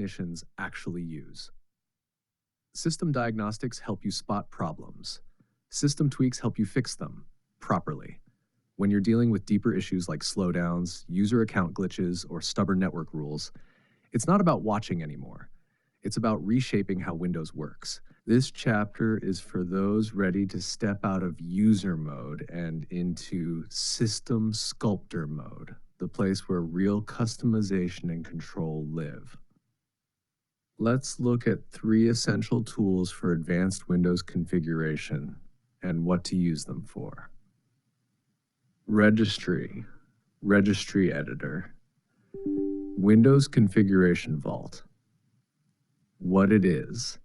technicians actually use. System diagnostics help you spot problems. System tweaks help you fix them properly. When you're dealing with deeper issues like slowdowns, user account glitches, or stubborn network rules, it's not about watching anymore. It's about reshaping how Windows works. This chapter is for those ready to step out of user mode and into system sculptor mode, the place where real customization and control live. Let's look at 3 essential tools for advanced Windows configuration and what to use them for. Registry, Registry Editor. Windows Configuration Vault. What it is.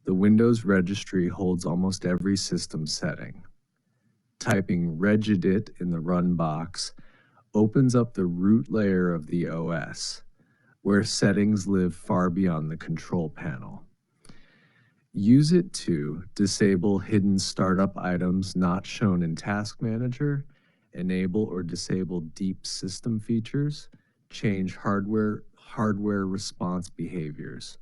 The Windows Registry holds almost every system setting. Typing regedit in the run box opens up the root layer of the OS, where settings live far beyond the control panel. Use it to disable hidden startup items not shown in Task Manager, enable or disable deep system features, change hardware response behaviors,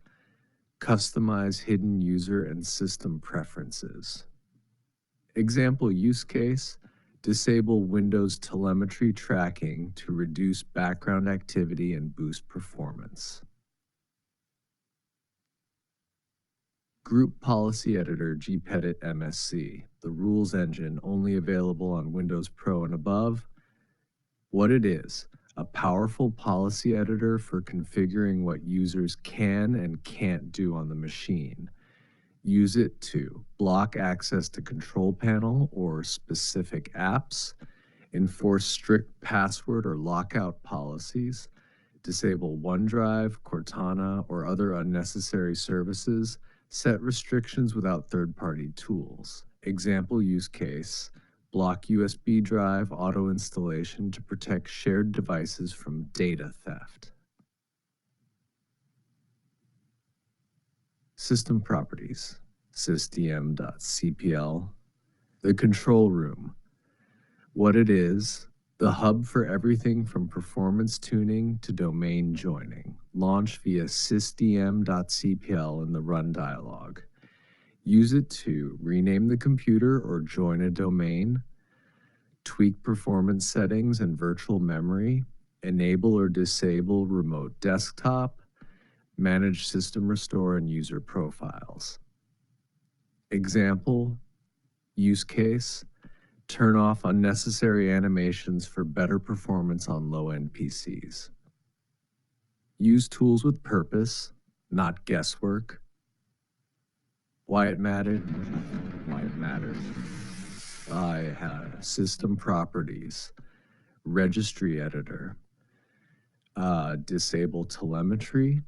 customize hidden user and system preferences. Example use case, disable Windows telemetry tracking to reduce background activity and boost performance. Group Policy Editor gpedit.msc, the rules engine only available on Windows Pro and above. What it is, a powerful policy editor for configuring what users can and can't do on the machine. Use it to block access to control panel or specific apps, enforce strict password or lockout policies, disable OneDrive, Cortana, or other unnecessary services, set restrictions without third-party tools. Example use case, block USB drive auto installation to protect shared devices from data theft. System properties, sysdm.cpl. The control room. What it is, the hub for everything from performance tuning to domain joining. Launch via sysdm.cpl in the run dialog. Use it to rename the computer or join a domain, tweak performance settings and virtual memory, enable or disable remote desktop, manage system restore and user profiles. Example, use case, turn off unnecessary animations for better performance on low-end PCs. Use tools with purpose, not guesswork. Why it mattered? Why it matters. I have system properties, registry editor, disable telemetry,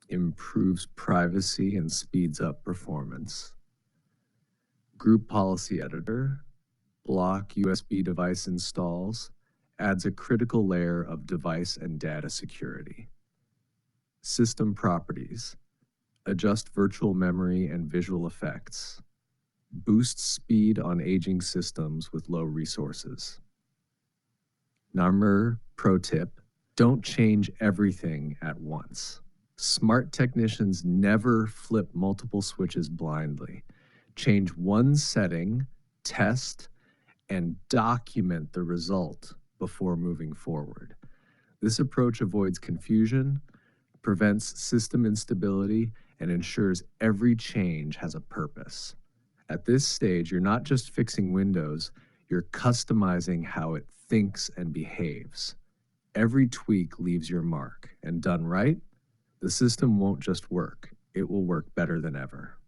improves privacy and speeds up performance. Group policy editor, block USB device installs, adds a critical layer of device and data security. System properties, adjust virtual memory and visual effects, boosts speed on aging systems with low resources. Number pro tip, don't change everything at once. Smart technicians never flip multiple switches blindly. Change one setting, test, and document the result before moving forward. This approach avoids confusion, prevents system instability, and ensures every change has a purpose. At this stage, you're not just fixing Windows, you're customizing how it thinks and behaves. Every tweak leaves your mark, and done right, the system won't just work, it will work better than ever.